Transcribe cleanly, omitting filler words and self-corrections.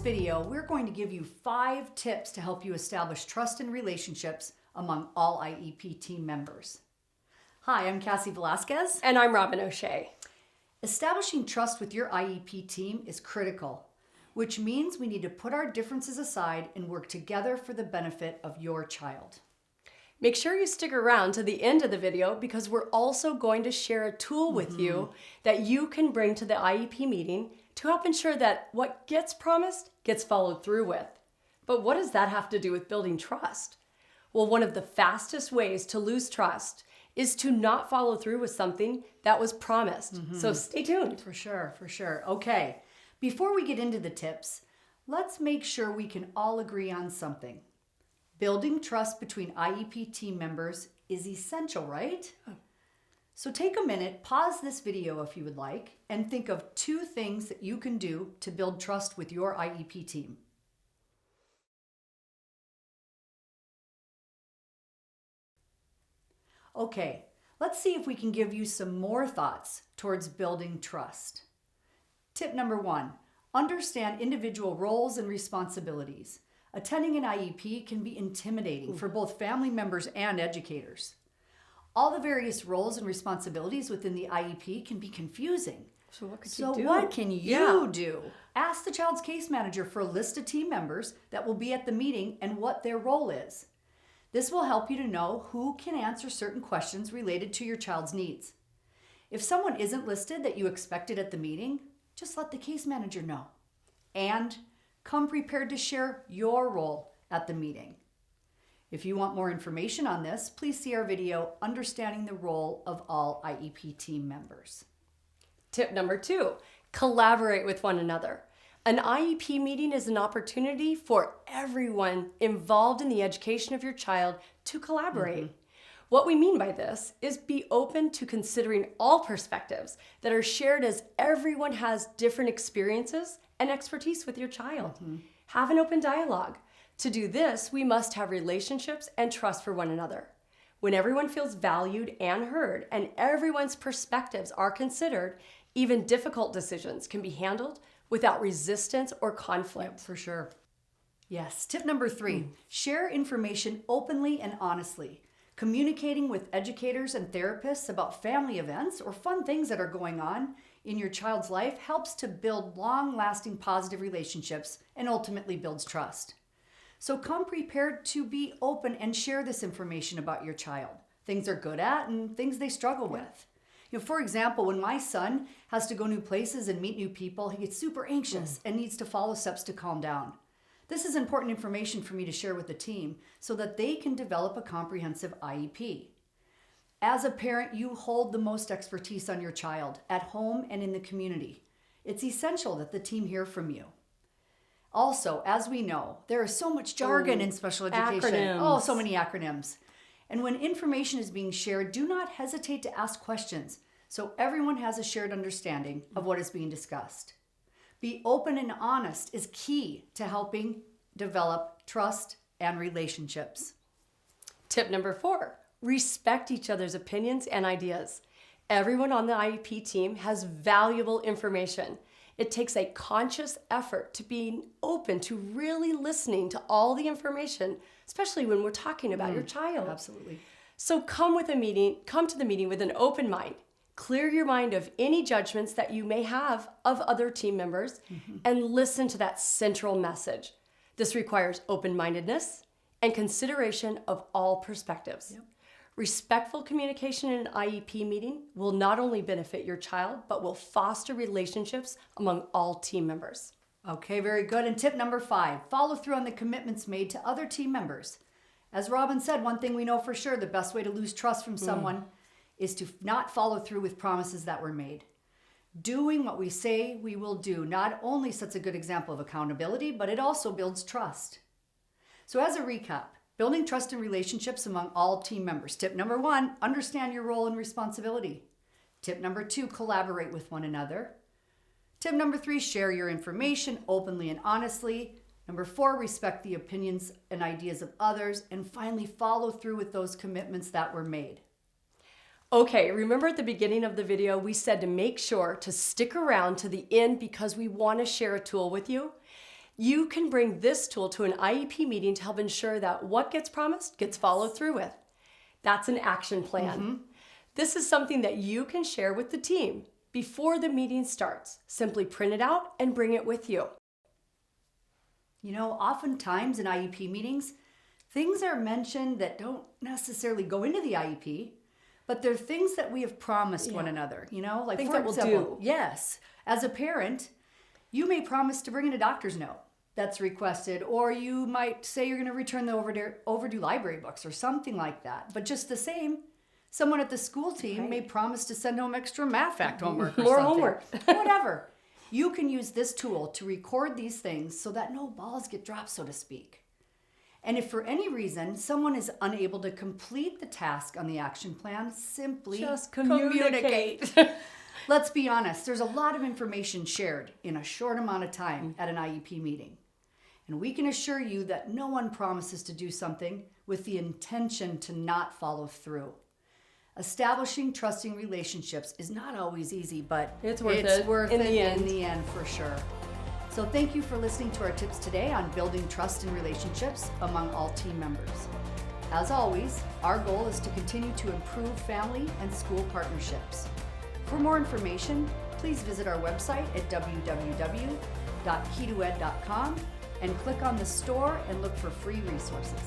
video, we're going to give you 5 tips to help you establish trust in relationships among all IEP team members. Hi, I'm Cassie Velasquez. And I'm Robin O'Shea. Establishing trust with your IEP team is critical, which means we need to put our differences aside and work together for the benefit of your child. Make sure you stick around to the end of the video because we're also going to share a tool with you that you can bring to the IEP meeting to help ensure that what gets promised gets followed through with. But what does that have to do with building trust? Well, one of the fastest ways to lose trust is to not follow through with something that was promised. So stay tuned. For sure. Okay, before we get into the tips, let's make sure we can all agree on something. Building trust between IEP team members is essential, right? So take a minute, pause this video if you would like, and think of 2 things that you can do to build trust with your IEP team. Okay, let's see if we can give you some more thoughts towards building trust. Tip number 1, understand individual roles and responsibilities. Attending an IEP can be intimidating for both family members and educators. All the various roles and responsibilities within the IEP can be confusing. So what can you do? Ask the child's case manager for a list of team members that will be at the meeting and what their role is. This will help you to know who can answer certain questions related to your child's needs. If someone isn't listed that you expected at the meeting, just let the case manager know. And come prepared to share your role at the meeting. If you want more information on this, please see our video, Understanding the Role of All IEP Team Members. Tip number 2, collaborate with one another. An IEP meeting is an opportunity for everyone involved in the education of your child to collaborate. What we mean by this is be open to considering all perspectives that are shared, as everyone has different experiences and expertise with your child. Have an open dialogue. To do this, we must have relationships and trust for one another. When everyone feels valued and heard and everyone's perspectives are considered, even difficult decisions can be handled without resistance or conflict. For sure. Yes. Tip number 3, share information openly and honestly. Communicating with educators and therapists about family events or fun things that are going on in your child's life helps to build long-lasting positive relationships and ultimately builds trust. So come prepared to be open and share this information about your child, things they're good at and things they struggle with. For example, when my son has to go new places and meet new people, he gets super anxious and needs to follow steps to calm down. This is important information for me to share with the team so that they can develop a comprehensive IEP. As a parent, you hold the most expertise on your child at home and in the community. It's essential that the team hear from you. Also, as we know, there is so much jargon in special education. Acronyms. So many acronyms. And when information is being shared, do not hesitate to ask questions so everyone has a shared understanding of what is being discussed. Be open and honest is key to helping develop trust and relationships. Tip number 4, respect each other's opinions and ideas. Everyone on the IEP team has valuable information. It takes a conscious effort to be open to really listening to all the information, especially when we're talking about your child. Absolutely. So come to the meeting with an open mind. Clear your mind of any judgments that you may have of other team members and listen to that central message. This requires open-mindedness and consideration of all perspectives. Respectful communication in an IEP meeting will not only benefit your child, but will foster relationships among all team members. Okay, very good. And tip number 5, follow through on the commitments made to other team members. As Robin said, one thing we know for sure, the best way to lose trust from someone is to not follow through with promises that were made. Doing what we say we will do not only sets a good example of accountability, but it also builds trust. So as a recap, building trust and relationships among all team members. Tip number 1, understand your role and responsibility. Tip number 2, collaborate with one another. Tip number 3, share your information openly and honestly. Number 4, respect the opinions and ideas of others. And finally, follow through with those commitments that were made. Okay, remember at the beginning of the video, we said to make sure to stick around to the end because we want to share a tool with you. You can bring this tool to an IEP meeting to help ensure that what gets promised gets followed through with. That's an action plan. This is something that you can share with the team before the meeting starts. Simply print it out and bring it with you. You know, oftentimes in IEP meetings, things are mentioned that don't necessarily go into the IEP, but they're things that we have promised one another, you know? Like, Things for that we'll example, do. yes, as a parent, you may promise to bring in a doctor's note that's requested, or you might say you're going to return the overdue library books or something like that. But just the same, someone at the school team may promise to send home extra math fact homework or More something. homework. Whatever. You can use this tool to record these things so that no balls get dropped, so to speak. And if for any reason someone is unable to complete the task on the action plan, simply Just communicate. Let's be honest, there's a lot of information shared in a short amount of time at an IEP meeting. And we can assure you that no one promises to do something with the intention to not follow through. Establishing trusting relationships is not always easy, but It's worth it in the end. For sure. So thank you for listening to our tips today on building trust and relationships among all team members. As always, our goal is to continue to improve family and school partnerships. For more information, please visit our website at www.key2ed.com and click on the store and look for free resources.